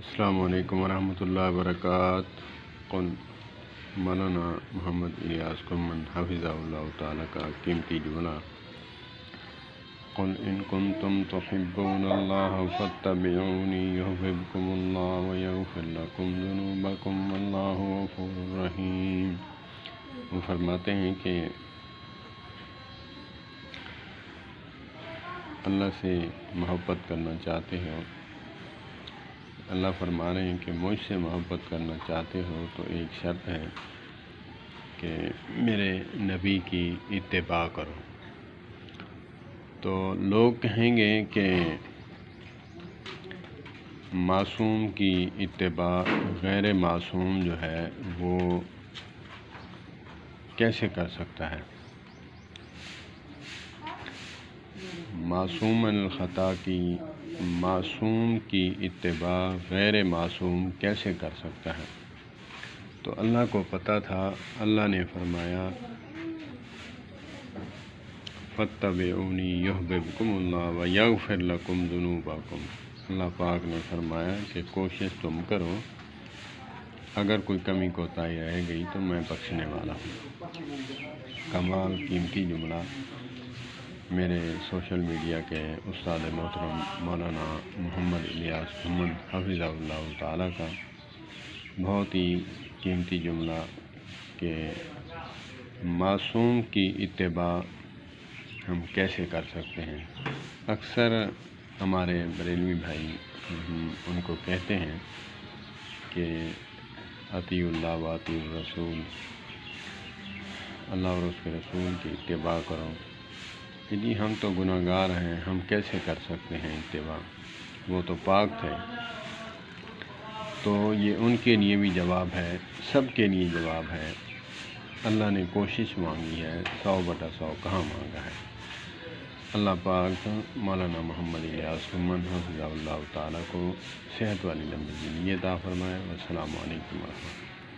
السلام علیکم ورحمۃ اللہ وبرکاتہ۔ قل مولانا محمد الیاس کرمن حفظہ اللہ تعالیٰ کا قیمتی جملہ، قل ان کنتم تحبون اللہ فاتبعونی یحببکم اللہ ویغفر لکم ذنوبکم واللہ غفور رحیم۔ وہ فرماتے ہیں کہ اللہ سے محبت کرنا چاہتے ہو، اللہ فرما رہے ہیں کہ مجھ سے محبت کرنا چاہتے ہو تو ایک شرط ہے کہ میرے نبی کی اتباع کرو۔ تو لوگ کہیں گے کہ معصوم کی اتباع غیر معصوم جو ہے وہ کیسے کر سکتا ہے؟ معصوم الخطا کی معصوم کی اتباع غیر معصوم کیسے کر سکتا ہے؟ تو اللہ کو پتہ تھا، اللہ نے فرمایا فاتبعونی یحببکم اللہ ویغفر لکم ذنوبکم۔ اللہ پاک نے فرمایا کہ کوشش تم کرو، اگر کوئی کمی کوتاہی رہ گئی تو میں بخشنے والا ہوں۔ کمال قیمتی جملہ میرے سوشل میڈیا کے استاد محترم مولانا محمد الیاس محمد حفظہ اللہ تعالیٰ کا بہت ہی قیمتی جملہ کہ معصوم کی اتباع ہم کیسے کر سکتے ہیں۔ اکثر ہمارے بریلوی بھائی ان کو کہتے ہیں کہ اطیعوا اللہ و اطیعوا الرسول، اللہ اور اس کے رسول کی اتباع کرو۔ جی ہم تو گناہ گار ہیں، ہم کیسے کر سکتے ہیں اتباع، وہ تو پاک تھے۔ تو یہ ان کے لیے بھی جواب ہے، سب کے لیے جواب ہے۔ اللہ نے کوشش مانگی ہے، 100/100 کہاں مانگا ہے۔ اللہ پاک مولانا محمد الیاس کرمن حفظہ اللہ تعالیٰ کو صحت والی لمبی زندگی عطا فرمائے۔ السلام علیکم ورحمۃ اللہ۔